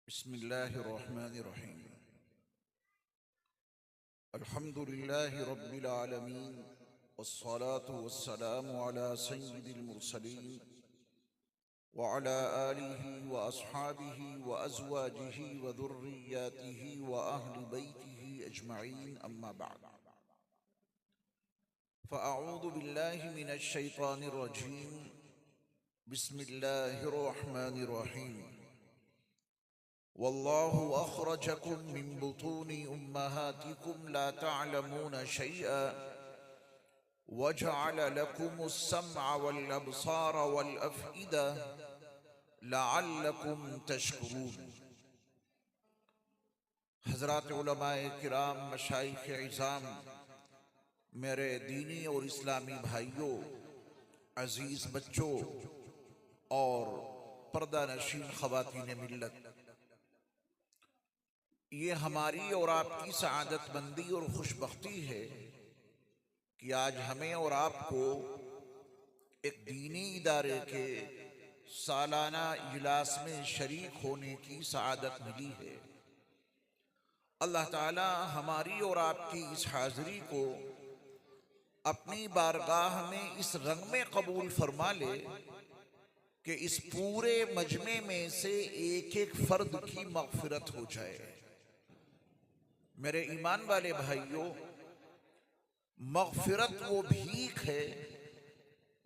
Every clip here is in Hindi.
बिस्मिल्लाहिर्रहमानिर्रहीम। अल्हम्दुलिल्लाहि रब्बिल आलमीन वस्सलातु वस्सलामु अला सय्यिदिल मुरसलीन व अला आलिहि व अस्हाबिहि व अज़वाजिहि व ज़ुर्रिय्यातिहि व अहलि बैतिहि अजमईन, अम्मा बअद। फ़अऊज़ु बिल्लाहि मिनश शैतानिर रजीम। बिस्मिल्लाहिर्रहमानिर्रहीम। वल्लाहु अख़रजकुम मिन बुतूनि उम्महातिकुम ला तअलमून शैअ वजअल लकुमुस सम्अ वल अब्सार वल अफ़इदा लअल्लकुम तशकुरून। हज़रात उलमाए किराम, मशाइख़ इज़ाम, मेरे दीनी और इस्लामी भाइयों, अज़ीज़ बच्चों और पर्दा नशीन ख़वातीन मिल्लत, ये हमारी और आपकी सआदतमंदी और खुशबख्ती है कि आज हमें और आपको एक दीनी इदारे के सालाना इजलास में शरीक होने की सआदत मिली है। अल्लाह ताला हमारी और आपकी इस हाज़िरी को अपनी बारगाह में इस रंग में कबूल फरमा ले कि इस पूरे मजमे में से एक एक फर्द की मग़फ़िरत हो जाए। मेरे ईमान वाले भाइयों, मग़फ़िरत वो भीख है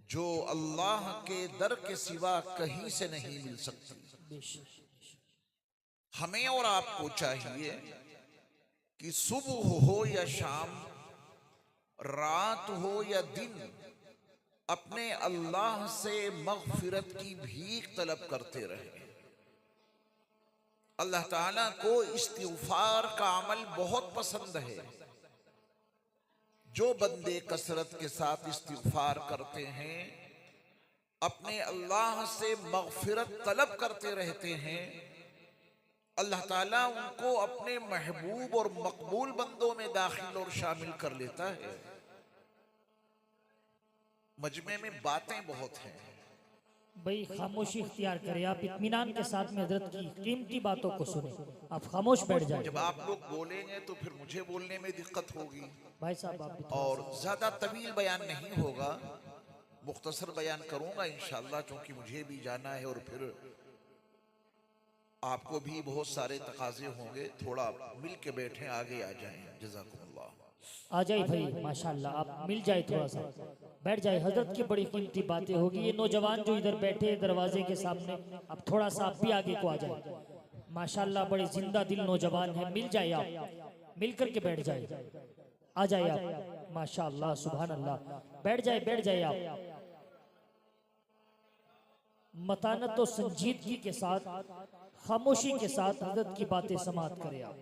जो अल्लाह के दर के सिवा कहीं से नहीं मिल सकती। हमें और आपको चाहिए कि सुबह हो या शाम, रात हो या दिन, अपने अल्लाह से मग़फ़िरत की भीख तलब करते रहें। अल्लाह ताला को इस्तिग़फ़ार का अमल बहुत पसंद है। जो बंदे कसरत के साथ इस्तिग़फ़ार करते हैं, अपने अल्लाह से मग़फ़िरत तलब करते रहते हैं, अल्लाह ताला उनको अपने महबूब और मकबूल बंदों में दाखिल और शामिल कर लेता है। मजमे में बातें बहुत हैं भाई, खामोशी इख्तियार करें। आप इत्मीनान के साथ में हजरत की कीमती बातों को सुने। आप खामोश बैठ जाए। जब आप लोग बोलेंगे तो फिर मुझे बोलने में दिक्कत होगी। भाई साहब, आप भी और ज़्यादा तवील बयान नहीं होगा, मुख्तसर बयान करूंगा इंशाअल्लाह, क्योंकि मुझे भी जाना है और फिर आपको भी बहुत सारे तकाजे होंगे। थोड़ा मिल के बैठे, आगे आ जाएं। जज़ाकुमुल्लाह। आ जाए भाई, माशाल्लाह। आप मिल जाए, थोड़ा सा बैठ जाए। हजरत की बड़ी कीमती बातें होगी। ये नौजवान जो इधर बैठे दरवाजे के सामने, अब थोड़ा सा आप भी आगे को आ जाए। माशाल्लाह, बड़े जिंदा दिल नौजवान है। मिल जाए, आप मिल करके बैठ जाए। आ जाए आप, माशाल्लाह, सुभान अल्लाह। बैठ जाए, बैठ जाए आप। मतानत और संजीदगी के साथ, खामोशी के साथ हजरत की बातें समाअत करें आप।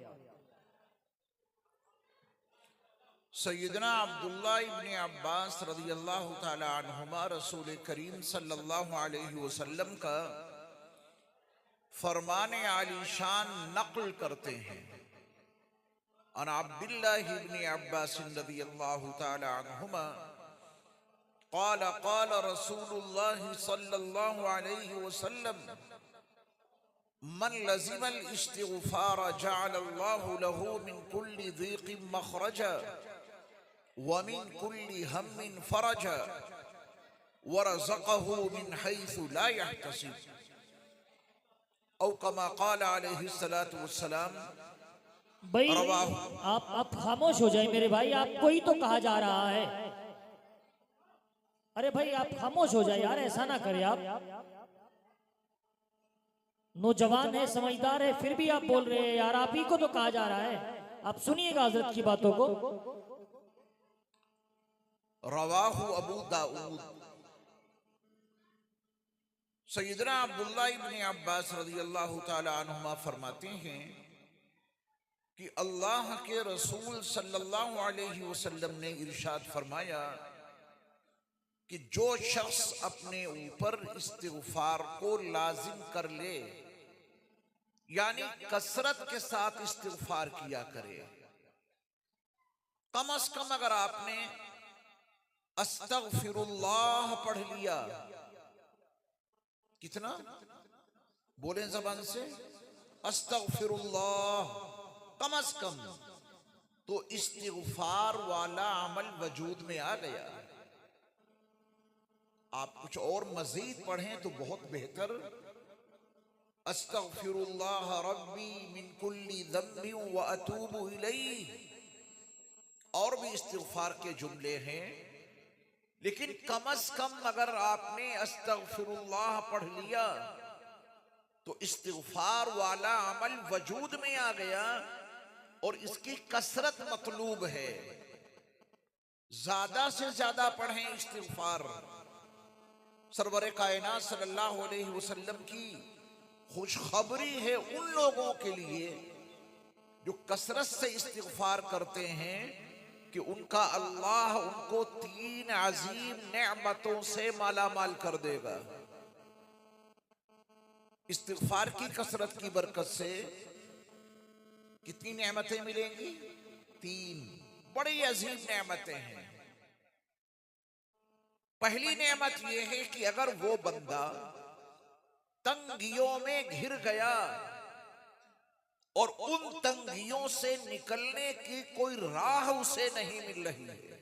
सैयदना अब्दुल्ला इब्न अब्बास रज़ियल्लाहु ताला अन्हुमा रसूल करीम सल्लल्लाहु अलैहि वसल्लम का फरमाने आलीशान नक़ल करते हैं। अन अब्दुल्लाह इब्न अब्बास रज़ियल्लाहु ताला अन्हुमा क़ाल क़ाल रसूलुल्लाह सल्लल्लाहु अलैहि वसल्लम मन लज़िमल इस्तिग़फ़ार जअलल्लाहु लहू मिन कुल्लि ज़ीक़िन मख़रजा वमिन कुल्लि हम्मिन फ़रजा वरज़क़हू मिन हैसु ला यहतसिब औ कमा क़ाल अलैहि सलातु वस्सलाम। भाई, आप खामोश हो जाए मेरे भाई। आपको ही तो कहा जा रहा है। अरे भाई, आप खामोश हो जाए यार, ऐसा ना करें आप। नौजवान है, समझदार है, फिर भी आप बोल रहे हैं यार। आप ही को तो कहा जा रहा है। आप सुनिएगा हजरत की बातों को। रवाहु अबू दाऊद। सैयदना अब्दुल्ला इब्न अब्बास रज़ियल्लाहु ताला अन्हुमा फरमाते हैं कि अल्लाह के रसूल सल्लल्लाहु अलैहि वसल्लम ने इरशाद फरमाया कि जो शख्स अपने ऊपर इस्तिग़फ़ार को लाजिम कर ले, यानी कसरत के साथ इस्तिग़फ़ार किया करे। कम अज कम अगर आपने अस्तग़फिरुल्लाह पढ़ लिया, कितना बोले जबान से, अस्तगफिरुल्लाह, कम अज कम तो इस्तिगफार वाला अमल वजूद में आ गया। आप कुछ और मजीद पढ़ें तो बहुत बेहतर। अस्तगफिरुल्लाह रब्बी मिन कुल्ली ज़म्बि व अतूबु इलैह, और भी इस्तिगफार के जुमले हैं। लेकिन कम अज कम अगर आपने अस्तगफिरुल्लाह पढ़ लिया तो इस्तिगफार वाला अमल वजूद में आ गया, और इसकी कसरत मतलूब है। ज्यादा से ज्यादा पढ़ें इस्तिगफार। सरवरे कायनात सल्लल्लाहु अलैहि वसल्लम की खुशखबरी है उन लोगों के लिए जो कसरत से इस्तिगफार करते हैं कि उनका अल्लाह उनको 3 अजीम नेमतों से मालामाल कर देगा। इस्तिगफार की कसरत की बरकत से कितनी नेमतें मिलेंगी? 3 बड़ी अजीम नेमतें हैं। पहली नेमत यह है कि अगर वो बंदा तंगियों में घिर गया और उन तंगियों से निकलने की कोई राह उसे नहीं मिल रही है,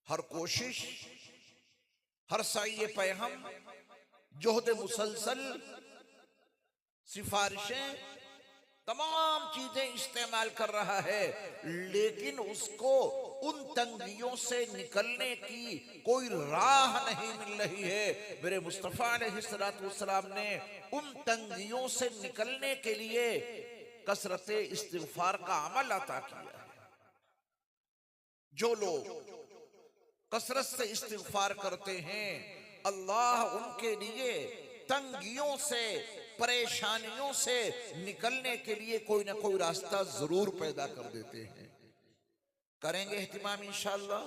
हर कोशिश, हर साये पैहम, जोहद मुसलसल, सिफारिशें, तमाम चीजें इस्तेमाल कर रहा है, लेकिन उसको उन तंगियों से निकलने की कोई राह नहीं मिल रही है। मेरे मुस्तफा अलैहिस्सलातु वस्सलाम ने उन तंगियों से निकलने के लिए कसरत इस्तिगफार का अमल अता किया है। जो लोग कसरत से इस्तिगफार करते हैं, अल्लाह उनके लिए तंगियों से, परेशानियों से निकलने के लिए कोई ना कोई रास्ता जरूर पैदा कर देते हैं। करेंगे एहतिमाम इंशाअल्लाह।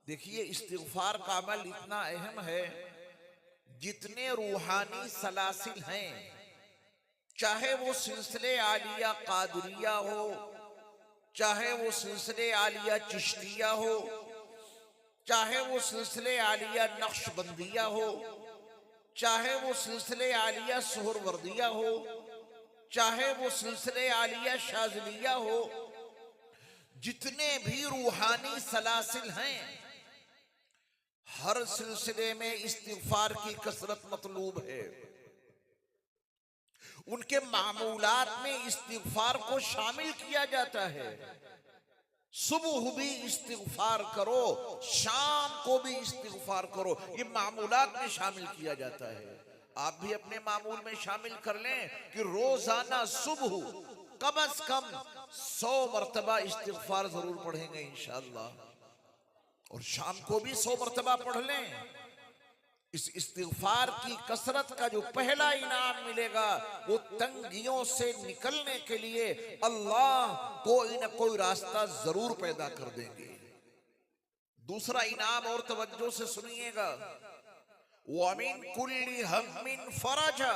देखिए, इस्तिगफार का अमल इतना अहम है, जितने रूहानी सलासिल हैं, चाहे वो सिलसिले आलिया कादरिया हो, चाहे वो सिलसिले आलिया चिश्तिया हो, चाहे वो सिलसिले आलिया नक्शबंदिया हो, चाहे वो सिलसिले आलिया सुहरवर्दिया हो, चाहे वो सिलसिले आलिया शाज़लिया हो, जितने भी रूहानी सलासिल हैं, हर सिलसिले में इस्तिगफार की कसरत मतलूब है। उनके मामूलात में इस्तिगफार को शामिल किया जाता है। सुबह भी इस्तिगफार करो, शाम को भी इस्तिगफार करो, ये मामूलात में शामिल किया जाता है। आप भी अपने मामूल में शामिल कर लें कि रोजाना सुबह कम अज कम 100 मरतबा इस्तिगफार जरूर पढ़ेंगे इंशाअल्लाह, और शाम को भी 100 मरतबा पढ़ लें। इस इस्तिगफार की कसरत का जो पहला इनाम मिलेगा, वो तंगियों से निकलने के लिए अल्लाह कोई ना कोई रास्ता जरूर पैदा कर देंगे। दूसरा इनाम और तवज्जो से सुनिएगा, वमिन कुल्ली हम्मिन फरजा।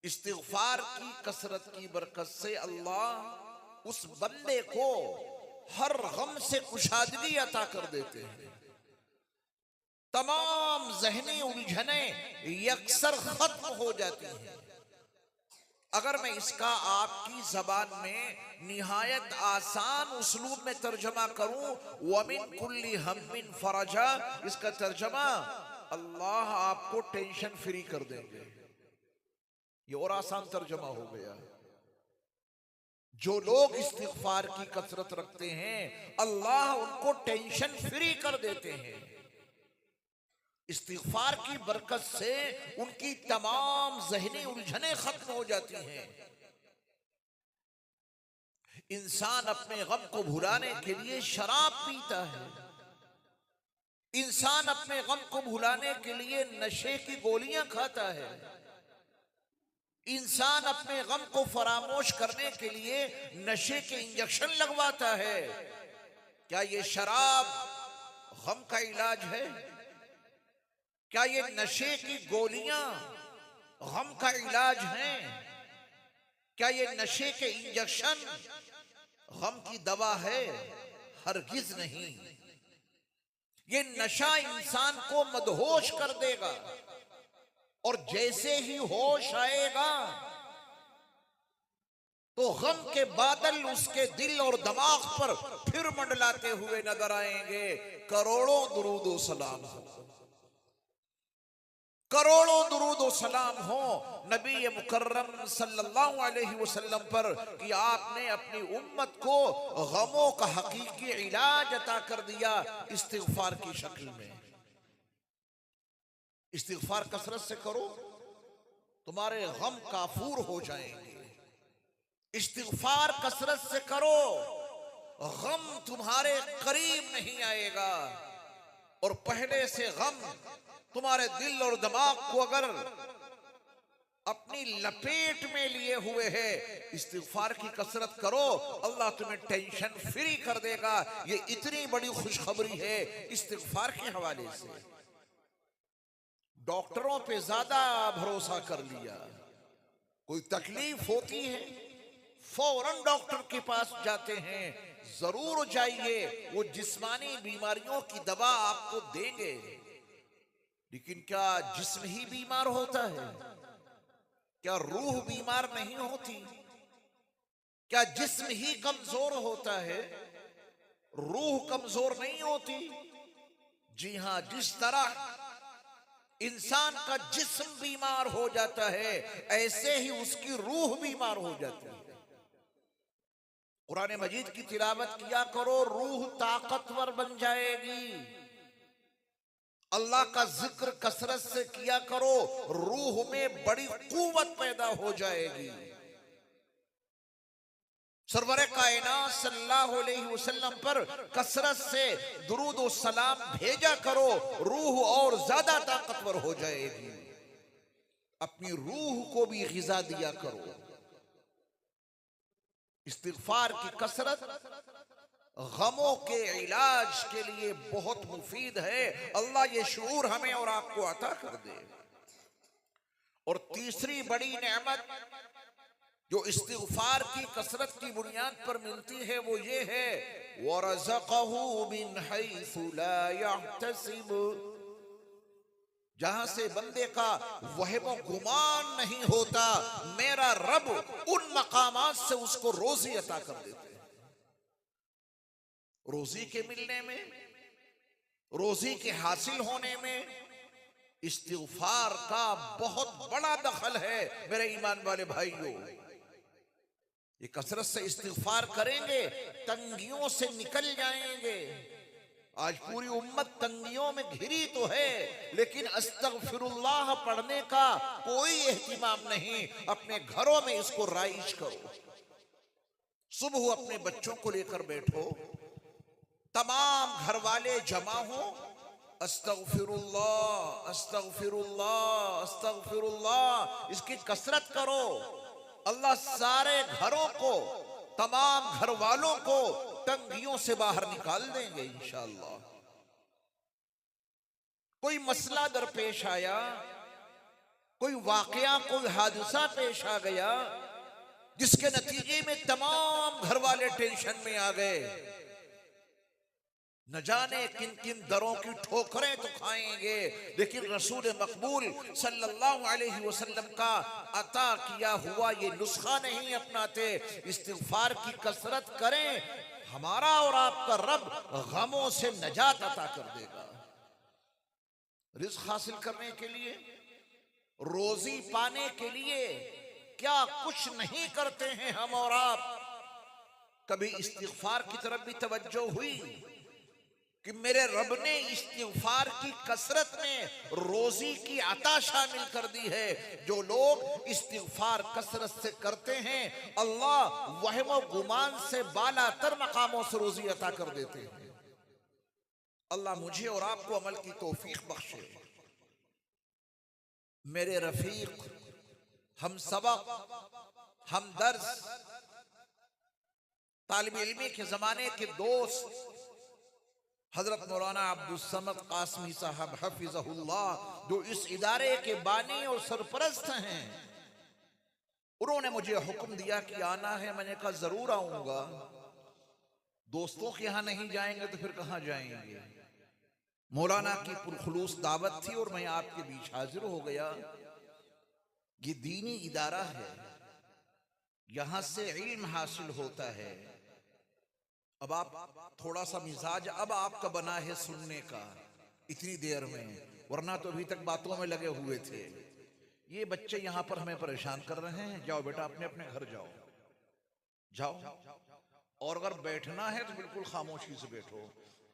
इस्तिगफार की कसरत की बरकत से अल्लाह उस बंदे को हर गम से कुशादगी अता कर देते हैं। तमाम ज़हनी उलझने यकसर खत्म हो जाती हैं। अगर मैं इसका आपकी जबान में निहायत आसान उसलूब में तर्जमा करूं, वमिन कुल्ली हम्मिन फरजा, इसका तर्जमा अल्लाह आपको टेंशन फ्री कर देंगे। ये और आसान तर्जमा हो गया। जो लोग इस्तिगफार की कसरत रखते हैं, अल्लाह उनको टेंशन फ्री कर देते हैं। इस्तिगफार की बरकत से उनकी तमाम ज़हनी उलझने खत्म हो जाती हैं। इंसान अपने गम को भुलाने के लिए शराब पीता है, इंसान अपने गम को भुलाने के लिए नशे की गोलियां खाता है, इंसान अपने गम को फरामोश करने के लिए नशे के इंजेक्शन लगवाता है। क्या ये शराब गम का इलाज है? क्या ये नशे की गोलियां गम का इलाज हैं? क्या ये नशे के इंजेक्शन गम की दवा है? हरगिज नहीं। ये नशा इंसान को मदहोश कर देगा, और जैसे ही होश आएगा तो गम के बादल उसके दिल और दिमाग पर फिर मंडलाते हुए नजर आएंगे। करोड़ों दुरूद व सलाम हो, करोड़ों दुरूद व सलाम हो नबी मुकर्रम सल्लल्लाहु अलैहि वसल्लम पर कि आपने अपनी उम्मत को गमों का हकीकी इलाज अता कर दिया इस्तिग़फ़ार की शक्ल में। इस्तिग़फ़ार कसरत से करो, तुम्हारे गम काफूर हो जाएंगे। इस्तिग़फ़ार कसरत से करो, गम तुम्हारे करीब नहीं आएगा। और पहले से गम तुम्हारे दिल और दिमाग को अगर अपनी लपेट में लिए हुए है, इस्तिग़फ़ार की कसरत करो, अल्लाह तुम्हें टेंशन फ्री कर देगा। ये इतनी बड़ी खुशखबरी है इस्तिग़फ़ार के हवाले से। डॉक्टरों पे ज्यादा भरोसा कर लिया, कोई तकलीफ होती है फौरन डॉक्टर के पास जाते हैं। जरूर जाइए, वो जिस्मानी बीमारियों की दवा आपको देंगे, लेकिन क्या जिस्म ही बीमार होता है? क्या रूह बीमार नहीं होती? क्या जिस्म ही कमजोर होता है, रूह कमजोर नहीं होती? जी हां, जिस तरह इंसान का जिस्म बीमार हो जाता है, ऐसे ही उसकी रूह बीमार हो जाती है। कुरान मजीद की तिलावत किया करो, रूह ताकतवर बन जाएगी। अल्लाह का जिक्र कसरत से किया करो, रूह में बड़ी कुव्वत पैदा हो जाएगी। सरवरे कायनात सल्लल्लाहु अलैहि वसल्लम पर कसरत से दुरूद और सलाम भेजा करो, रूह और ज्यादा ताकतवर हो जाएगी। अपनी रूह को भी ग़िज़ा दिया करो। इस्तिग़फ़ार की कसरत गमों के इलाज के लिए बहुत मुफीद है। अल्लाह ये शऊर हमें और आपको अता कर दे। और तीसरी बड़ी नेमत जो इस्तिग़फ़ार की कसरत की बुनियाद पर मिलती है वो ये है, वरज़क़हू मिन हैसु ला यहतसिब, जहां से बंदे का वहम गुमान नहीं होता, मेरा रब उन मकामात से उसको रोजी अता कर देते हैं। रोजी के मिलने में, रोजी के हासिल होने में इस्तिग़फ़ार का बहुत बड़ा दखल है मेरे ईमान वाले भाइयों। ये कसरत से इस्तिग़फ़ार करेंगे, तंगियों से निकल जाएंगे। आज पूरी उम्मत तंगियों में घिरी तो है, लेकिन अस्तग़फिरुल्लाह पढ़ने का कोई एहतिमाम नहीं। अपने घरों में इसको राइज करो। सुबह अपने बच्चों को लेकर बैठो, तमाम घर वाले जमा हो, अस्तग़फिरुल्लाह अस्तग़फिरुल्लाह अस्तग़फिरुल्लाह, इसकी कसरत करो। अल्लाह सारे घरों को, तमाम घर वालों को तंगियों से बाहर निकाल देंगे इंशाअल्लाह। कोई मसला दरपेश आया, कोई वाकया, कोई हादसा पेश आ गया, जिसके नतीजे में तमाम घर वाले टेंशन में आ गए, न जाने किन किन दरों की ठोकरें तो खाएंगे, लेकिन रसूल मकबूल सल्लल्लाहु अलैहि वसल्लम का अता किया हुआ ये नुस्खा नहीं अपनाते। इस्तिग़फ़ार की कसरत करें, हमारा और आपका रब गमों से नजात अता कर देगा। रिज़्क़ हासिल करने के लिए, रोजी पाने के लिए क्या कुछ नहीं करते हैं हम और आप? कभी इस्तिग़फ़ार की तरफ भी तवज्जो हुई कि मेरे रब ने इस्तिग़फ़ार की कसरत में रोजी की अता शामिल कर दी है? जो लोग इस्तिग़फ़ार कसरत से करते हैं, अल्लाह वहम गुमान से बालातर मकामों से रोजी अता कर देते हैं। अल्लाह मुझे और आपको अमल की तौफीक बख्शे। मेरे रफीक, हम सबक, हम दर्स, तालिब इल्मी के जमाने के दोस्त हजरत मौलाना अब्दुल समद कासमी साहब हफिज़हुल्लाह, जो इस इदारे के बानी और सरपरस्त हैं, उन्होंने मुझे हुक्म दिया कि आना है। मैंने कहा जरूर आऊंगा। दोस्तों के यहां नहीं जाएंगे तो फिर कहां जाएंगे? मौलाना की पुरखुलूस दावत थी और मैं आपके बीच हाजिर हो गया। ये दीनी इदारा है, यहां से इल्म हासिल होता है। अब आप थोड़ा सा मिजाज अब आपका बना है सुनने का इतनी देर में, वरना तो अभी तक बातों में लगे हुए थे। ये बच्चे यहां पर हमें परेशान कर रहे हैं। जाओ बेटा, अपने अपने घर जाओ, जाओ। और अगर बैठना है तो बिल्कुल खामोशी से बैठो।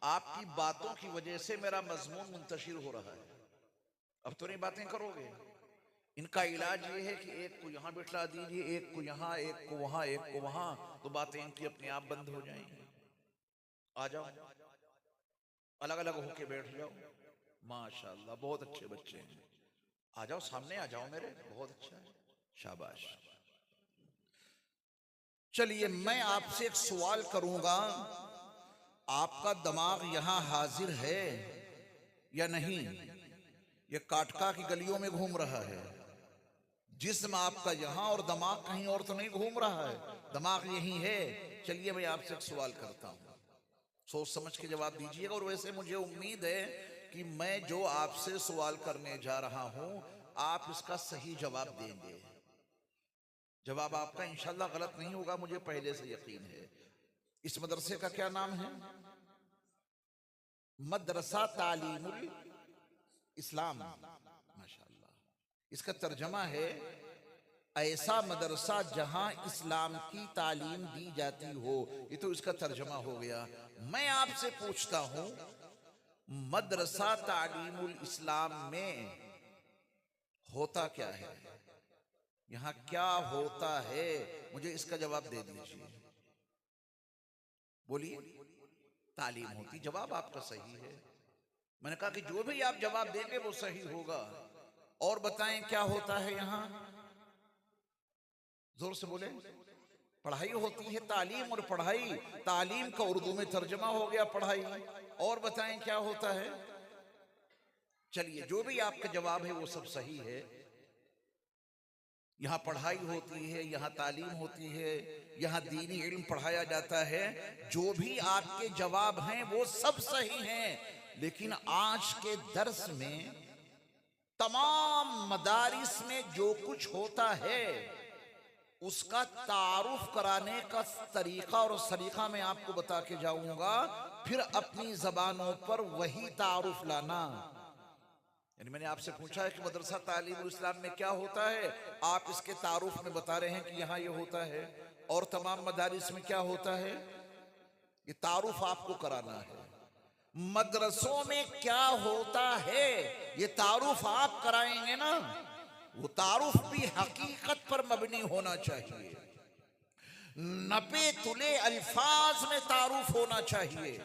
आपकी बातों की वजह से मेरा मजमून मुंतशिर हो रहा है। अब तो नहीं बातें करोगे। इनका इलाज ये है कि एक को यहां बिठा दीजिए, एक को यहां, एक को वहां, एक को वहां, तो बातें इनकी अपने आप बंद हो जाएंगी। आ जाओ, अलग अलग होके बैठ जाओ। माशाल्लाह, बहुत अच्छे बच्चे हैं। आ जाओ, सामने आ जाओ मेरे, बहुत अच्छा है, शाबाश। चलिए, मैं आपसे एक सवाल करूंगा, आपका दिमाग यहां हाजिर है या नहीं? ये काटका की गलियों में घूम रहा है। जिस्म आपका यहां और दिमाग कहीं और तो नहीं घूम रहा है, दिमाग यही है। चलिए, मैं आपसे एक सवाल करता हूं, सोच समझ के जवाब दीजिएगा। और वैसे मुझे उम्मीद है कि मैं जो आपसे सवाल करने जा रहा हूं, आप इसका सही जवाब देंगे। जवाब आपका इंशाल्लाह गलत नहीं होगा, मुझे पहले से यकीन है। इस मदरसे का क्या नाम है? मदरसा तालीमुल इस्लाम। माशाल्लाह। इसका तर्जमा है ऐसा मदरसा जहां इस्लाम की तालीम दी जाती हो। ये तो इसका तर्जमा हो गया। मैं आपसे पूछता हूं, मदरसा तालीमुल इस्लाम में होता क्या है? यहां क्या होता है? मुझे इसका जवाब दे दीजिए। बोलिए। तालीम होती। जवाब आपका सही है। मैंने कहा कि जो भी आप जवाब देंगे वो सही होगा। और बताएं क्या होता है यहां? जोर से बोले। पढ़ाई होती है। तालीम और पढ़ाई, तालीम का उर्दू में तर्जमा हो गया पढ़ाई। और बताएं क्या होता है? चलिए, जो भी आपका जवाब है वो सब सही है। यहां पढ़ाई होती है, यहां तालीम होती है, यहां दीनी इल्म पढ़ाया जाता है। जो भी आपके जवाब हैं वो सब सही हैं। लेकिन आज के दर्स में तमाम मदारिस में जो कुछ होता है उसका तारुफ कराने का तरीका और सलीका मैं आपको बता के जाऊंगा। फिर अपनी जबानों पर वही तारुफ लाना। यानी मैंने आपसे पूछा है कि मदरसा तालीमुल इस्लाम में क्या होता है, आप इसके तारुफ में बता रहे हैं कि यहाँ ये होता है। और तमाम मदारिस में क्या होता है, ये तारुफ आपको कराना है। मदरसों में क्या होता है ये तारुफ आप कराएंगे ना, वो तारुफ भी हकीकत पर मबनी होना चाहिए। नपे तुले अल्फाज में तारुफ होना चाहिए।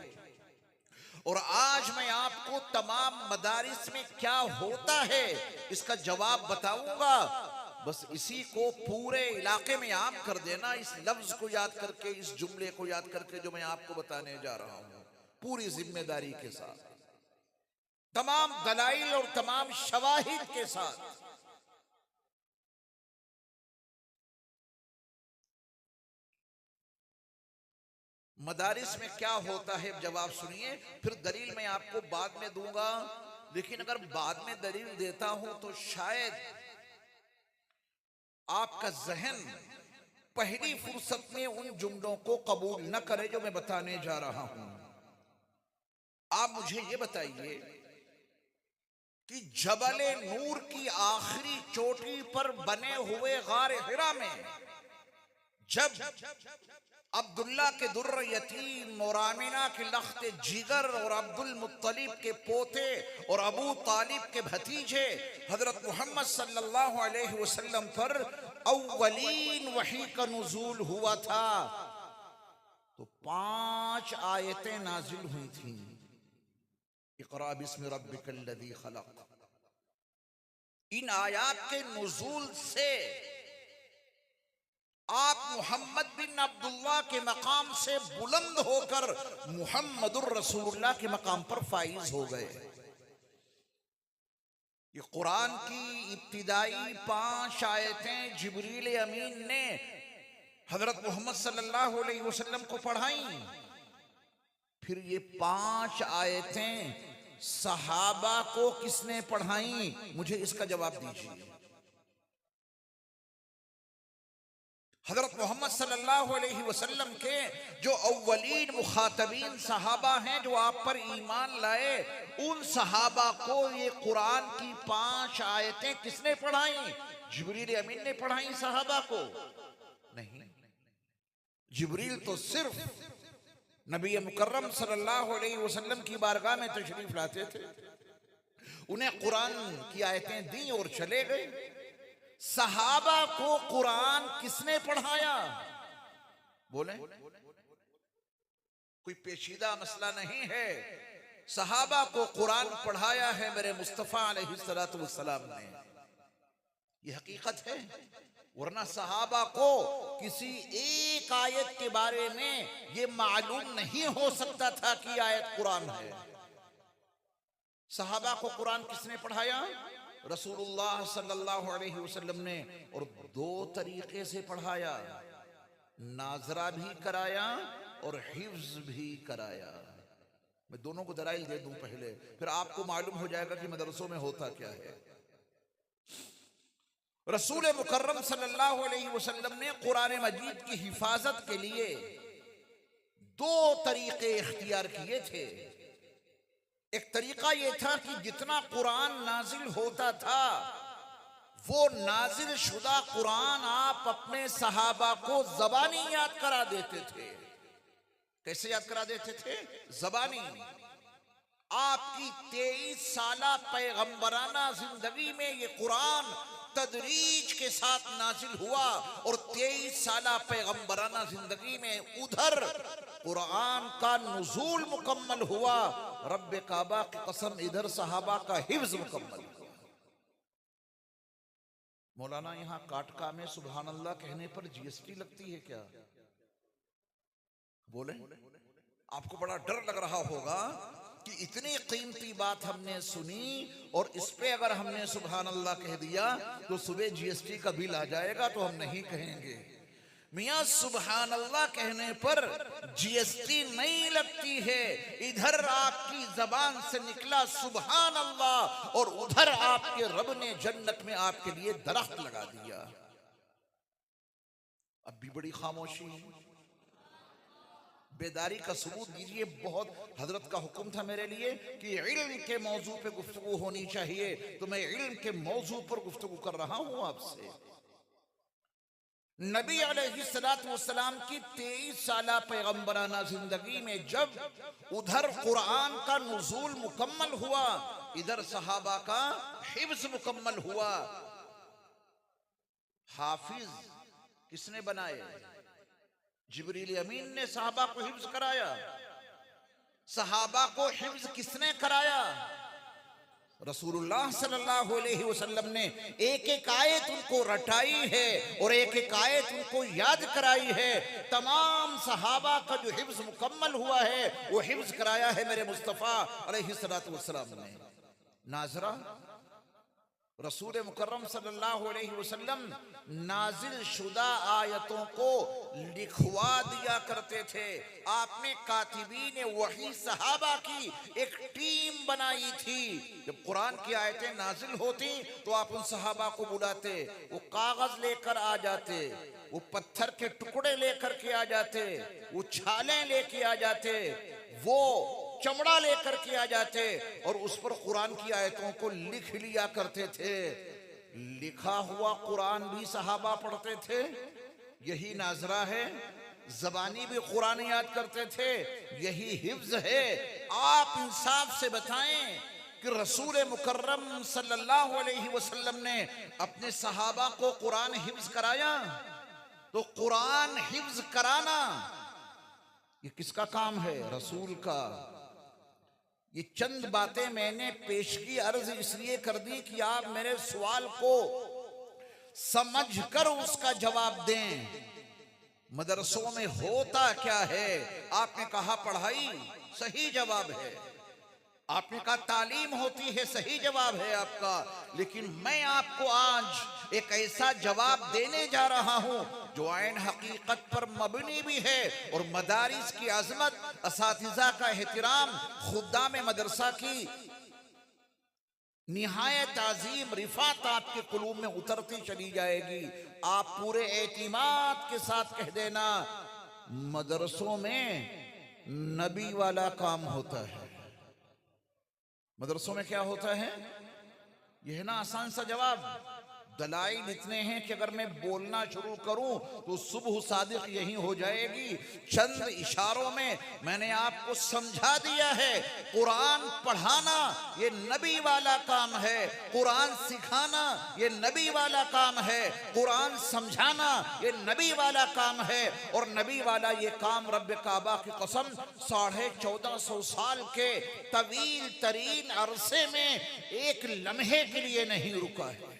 और आज मैं आपको तमाम मदारिस में क्या होता है इसका जवाब बताऊंगा। बस इसी को पूरे इलाके में आम कर देना। इस लफ्ज को याद करके, इस जुमले को याद करके जो मैं आपको बताने जा रहा हूं, पूरी जिम्मेदारी के साथ, तमाम दलाइल और तमाम शवाहिद के साथ। मदारिस में क्या होता है जवाब सुनिए, फिर दलील मैं आपको बाद में दूंगा। लेकिन अगर बाद में दलील देता हूं तो शायद आपका जहन पहली फुर्सत में उन जुमलों को कबूल न करे जो मैं बताने जा रहा हूं। आप मुझे ये बताइए कि जबल नूर की आखिरी चोटी पर बने हुए गार हिरा में जब अब्दुल्ला के दुर्र यतीम और आमिना के लख्त जिगर और अब्दुल मुत्तलिब के पोते और अबू तालिब के भतीजे हजरत मोहम्मद सल्लल्लाहु अलैहि वसल्लम पर अव्वलीन वही का नुज़ूल हुआ था, तो 5 आयतें नाजिल हुई थीं। इक़रा बिस्मि रब्बिकल्लज़ी खलक़। इन आयात के नुज़ूल से आप मोहम्मद बिन अब्दुल्लाह के मकाम से बुलंद होकर मुहम्मदुर रसूलुल्लाह के मकाम पर फाइज हो गए। ये कुरान की इब्तिदाई 5 आयतें जिब्रील अमीन ने हजरत मोहम्मद सल्लल्लाहु अलैहि वसल्लम को पढ़ाई। फिर ये 5 आयतें सहाबा को किसने पढ़ाई, मुझे इसका जवाब दीजिए। हजरत मोहम्मद सल्लल्लाहु अलैहि वसल्लम के जो अव्वलीन मुखातबीन सहाबा हैं जो आप पर ईमान लाए, उन सहाबा को ये कुरान की 5 आयतें किसने पढ़ाई? जिब्रील अमीन ने पढ़ाई सहाबा को? नहीं, जिब्रील तो सिर्फ नबी मुकर्रम सल्लल्लाहु अलैहि वसल्लम की बारगाह में तशरीफ लाते थे, उन्हें कुरान की आयतें दी और चले गए। सहाबा को कुरान किसने पढ़ाया? बोले, कोई पेचीदा मसला नहीं है। सहाबा को कुरान पढ़ाया है मेरे मुस्तफा अलैहिस्सलातु वस्सलाम ने, यह हकीकत है। वरना सहाबा को किसी एक आयत के बारे में यह मालूम नहीं हो सकता था कि आयत कुरान है। सहाबा को कुरान किसने पढ़ाया? रसूलुल्लाह सल्लल्लाहु अलैहि वसल्लम ने, और 2 तरीके से पढ़ाया, नाजरा भी कराया और हिफ्ज भी कराया। मैं दोनों को दलाइल दे दूं पहले, फिर आपको मालूम हो जाएगा कि मदरसों में होता क्या है। रसूल मुकर्रम सल्लल्लाहु अलैहि वसल्लम ने कुरान मजीद की हिफाजत के लिए 2 तरीके इख्तियार किए थे। एक तरीका यह था कि जितना कुरान नाजिल होता था वो नाजिल शुदा कुरान आप अपने सहाबा को ज़बानी याद करा देते थे। कैसे याद करा देते थे? ज़बानी। आपकी 23 साला पैगंबराना जिंदगी में ये कुरान तदरीज के साथ नाजिल हुआ, और 23 साला पैगंबराना जिंदगी में उधर कुरान का नुज़ूल मुकम्मल हुआ। रब्बे काबा की कसम, इधर सहाबा का हिफ्ज मुकम्मल हुआ। मौलाना यहां काटका में सुभान अल्लाह कहने पर जीएसटी लगती है क्या? बोले, आपको बड़ा डर लग रहा होगा कि इतनी कीमती बात हमने सुनी और इस पे अगर हमने सुभान अल्लाह कह दिया तो सुबह जीएसटी का बिल आ जाएगा, तो हम नहीं कहेंगे। मियां, सुभान अल्लाह कहने पर जीएसटी नहीं लगती है। इधर आपकी जबान से निकला सुभान अल्लाह और उधर आपके रब ने जन्नत में आपके लिए दरख्त लगा दिया। अब भी बड़ी खामोशी, बेदारी का सबूत दीजिए। बहुत हजरत का हुक्म था मेरे लिए कि इल्म के मौजू पे गुफ्तगू होनी चाहिए, तो मैं इल्म के मौजू पर गुफ्तगू कर रहा हूं आपसे। नबी अलैहिस्सलातु वस्सलाम की 23 साला पैगंबराना जिंदगी में जब उधर कुरान का नुज़ूल मुकम्मल हुआ, इधर सहाबा का हिफ्ज मुकम्मल हुआ। हाफिज किसने बनाए? जिब्रील अमीन ने सहाबा को हिफ्ज कराया। सहाबा को हिफ्ज किसने कराया? रसूलुल्लाह सल्लल्लाहु अलैहि वसल्लम ने एक एक आयत उनको रटाई है और एक एक आयत उनको याद कराई है। तमाम सहाबा का जो हिफ्ज मुकम्मल हुआ है वो हिफ्ज कराया है मेरे मुस्तफ़ा अलैहिस्सलातु वस्सलाम ने। नाजरा, रसूल मुकर्रम सल्लल्लाहु अलैहि वसल्लम नाजिल शुदा आयतों को लिखवा दिया करते थे। आपने कातिबीन वही सहाबा की एक टीम बनाई थी। जब कुरान की आयतें नाजिल होती तो आप उन सहाबा को बुलाते, वो कागज लेकर आ जाते, वो पत्थर के टुकड़े लेकर के आ जाते, वो छालें लेके आ जाते, वो चमड़ा लेकर के आ जाते और उस पर कुरान की आयतों को लिख लिया करते थे। लिखा हुआ कुरान भी सहाबा पढ़ते थे। यही नाजरा है। ज़बानी भी कुरान याद करते थे। यही हिफ्ज है। आप इंसाफ से बताएं कि रसूल मुकर्रम सल्लल्लाहु अलैहि वसल्लम ने अपने सहाबा को कुरान हिफ्ज कराया? तो कुरान हिफ्ज कराना ये किसका काम है? रसूल का। ये चंद बातें मैंने पेशगी अर्ज इसलिए कर दी कि आप मेरे सवाल को समझकर उसका जवाब दें। मदरसों में होता क्या है? आपने कहा पढ़ाई, सही जवाब है। आपने कहा तालीम होती है, सही जवाब है आपका। लेकिन मैं आपको आज एक ऐसा जवाब देने जा रहा हूं जो आइन हकीकत पर मबनी भी है और मदारिस की अजमत, असातिज़ा का एहतराम, खुद्दाम मदरसा की निहायत अजीम रिफात आपके कुलूब में उतरती चली जाएगी। आप पूरे एतिमाद के साथ कह देना, मदरसों में नबी वाला काम होता है। मदरसों में क्या होता है? यह है ना आसान सा जवाब। दलाइल इतने हैं कि अगर मैं बोलना शुरू करूं तो सुबह सादिक यही हो जाएगी। चंद इशारों में मैंने आपको समझा दिया है, कुरान पढ़ाना ये नबी वाला काम है, कुरान सिखाना ये नबी वाला काम है, कुरान समझाना ये नबी वाला काम है। और नबी वाला ये काम रब काबा की कसम 1450 साल के तवील तरीन अरसे में एक लम्हे के लिए नहीं रुका है।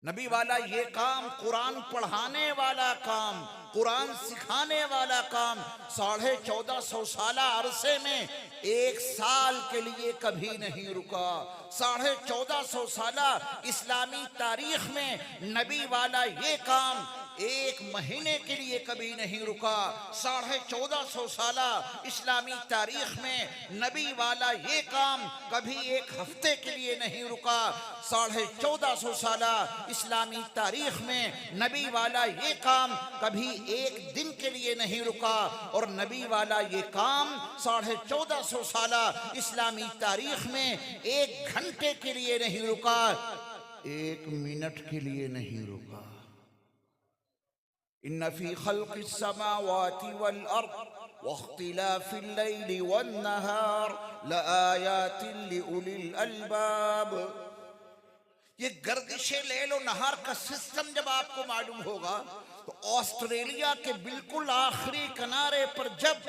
नबी वाला ये काम, कुरान पढ़ाने वाला काम, कुरान सिखाने वाला काम 1450 साल अरसे में एक साल के लिए कभी नहीं रुका। 1450 साल इस्लामी तारीख में नबी वाला ये काम एक महीने के लिए कभी नहीं रुका। 1450 साल इस्लामी तारीख में नबी वाला ये काम कभी एक हफ्ते के लिए नहीं रुका। 1450 साल इस्लामी तारीख में नबी वाला ये काम कभी एक दिन के लिए नहीं रुका। और नबी वाला ये काम 1450 साल इस्लामी तारीख में एक घंटे के लिए नहीं रुका, एक मिनट के लिए नहीं रुका। इन्ना फी खल्क़िस समावाति वल अर्द वख्तिलाफिल लैलि वन नहार लआयातिन लिउलिल अलबाब। ये गर्दिशे लैल और नहार का सिस्टम जब आपको मालूम होगा तो ऑस्ट्रेलिया के बिल्कुल आखिरी किनारे पर जब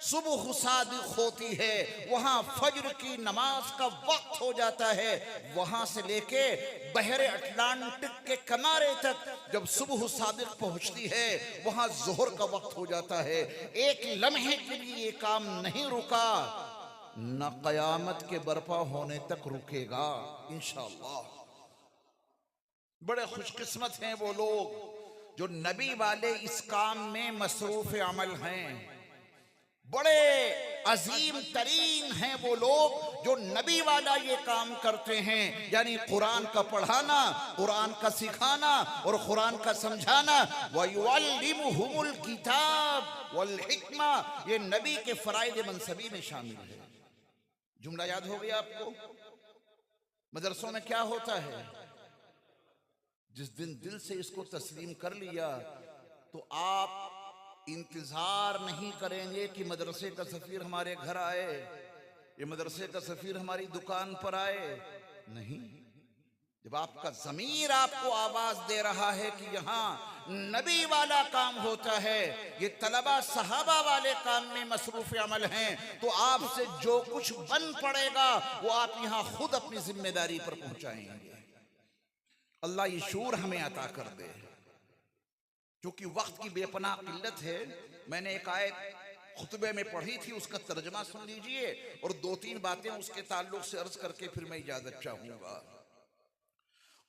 सुबह सादिक होती है, वहां फज्र की नमाज का वक्त हो जाता है, वहां से लेके बहरे अटलांटिक के किनारे तक जब सुबह सादिक पहुंचती है, वहां जोहर का वक्त हो जाता है। एक लम्हे के लिए ये काम नहीं रुका, न कयामत के बर्पा होने तक रुकेगा इंशाअल्लाह। बड़े खुशकिस्मत हैं वो लोग जो नबी वाले इस काम में मसरूफ अमल हैं। बड़े अजीम तरीन हैं वो लोग जो नबी वाला ये काम करते हैं, यानी कुरान का पढ़ाना, कुरान का सिखाना और कुरान का समझाना। वयुअल्लिमुहुमुल किताब वल हिक्मा, ये नबी के फराइद मनसबी में शामिल है। जुमला याद हो गया आपको? मदरसों में क्या होता है? जिस दिन दिल से इसको तस्लीम कर लिया तो आप इंतजार नहीं करेंगे कि मदरसे का सफीर हमारे घर आए, ये मदरसे का सफीर हमारी दुकान पर आए। नहीं, जब आपका ज़मीर आपको आवाज दे रहा है कि यहाँ नबी वाला काम होता है, ये तलबा सहाबा वाले काम में मसरूफ अमल हैं, तो आपसे जो कुछ बन पड़ेगा वो आप यहाँ खुद अपनी जिम्मेदारी पर पहुंचाएंगे। अल्लाह ये शूर हमें अता कर दे। क्योंकि वक्त की बेपनाह किल्लत है, मैंने एक आयत खुतबे में पढ़ी थी, उसका तर्जमा सुन लीजिए और दो तीन बातें उसके ताल्लुक से अर्ज करके फिर मैं इजाजत चाहूंगा।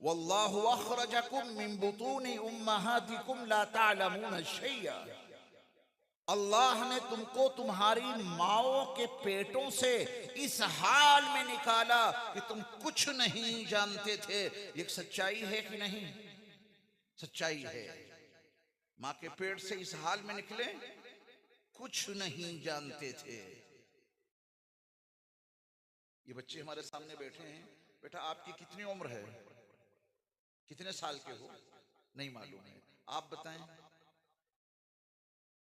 वल्लाहु अखरजकुम मिन बुतूनि उम्महातिकुम ला तालमून शैया। अल्लाह ने तुमको तुम्हारी माओं के पेटों से इस हाल में निकाला कि तुम कुछ नहीं जानते थे। एक सच्चाई है कि नहीं? सच्चाई है। मां के पेट से इस हाल में निकले, कुछ नहीं जानते थे। ये बच्चे हमारे सामने बैठे हैं। बेटा आपकी कितनी उम्र है? कितने साल के हो? नहीं मालूम है। आप बताएं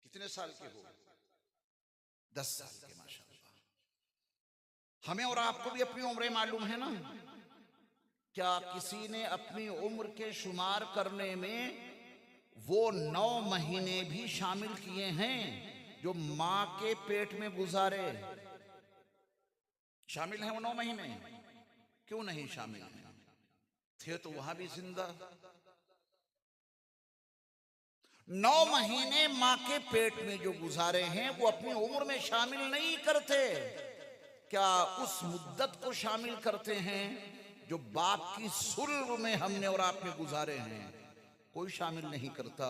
कितने साल के हो? 10 साल के। माशाअल्लाह। हमें और आपको भी अपनी उम्रें मालूम है ना? क्या किसी ने अपनी उम्र के शुमार करने में वो 9 महीने भी शामिल किए हैं जो मां के पेट में गुजारे? शामिल हैं वो 9 महीने? क्यों नहीं शामिल हैं? थे तो वहां भी जिंदा। 9 महीने मां के पेट में जो गुजारे हैं वो अपनी उम्र में शामिल नहीं करते। क्या उस मुद्दत को शामिल करते हैं जो बाप की सुल्ब में हमने और आपने गुजारे हैं? कोई शामिल नहीं करता।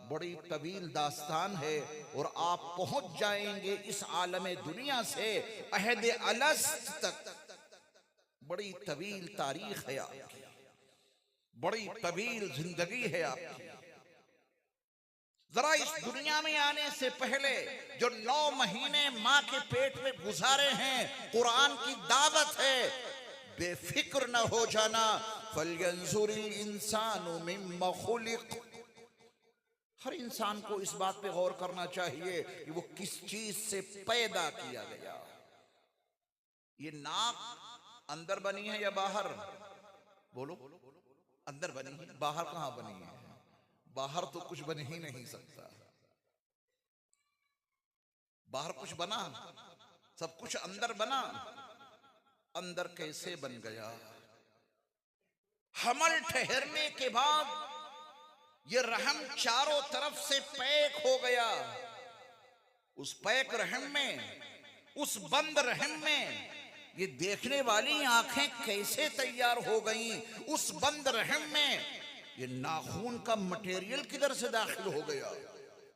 बड़ी तवील दास्तान है और आप पहुंच जाएंगे इस आलम दुनिया से अहद अलस्त तक। बड़ी तवील तारीख है आपकी, बड़ी तवील जिंदगी है आपकी। जरा इस दुनिया में आने से पहले जो 9 महीने माँ के पेट में गुजारे हैं, कुरान की दावत है, बेफिक्र न हो जाना। फल्यंजुरिल इंसानु मिम्मा खुलिक। हर इंसान को इस बात पे गौर करना चाहिए कि वो किस चीज से पैदा किया गया। ये नाक अंदर बनी है या बाहर? बोलो, अंदर बनी है, बाहर कहां बनी है? बाहर तो कुछ बन ही नहीं सकता। बाहर कुछ बना? सब कुछ अंदर बना। अंदर कैसे बन गया? हमल ठहरने के बाद ये रहम चारों तरफ से पैक हो गया। उस पैक रहम में, उस बंद रहम में ये देखने वाली आंखें कैसे तैयार हो गईं? उस बंद रहम में ये नाखून का मटेरियल किधर से दाखिल हो गया?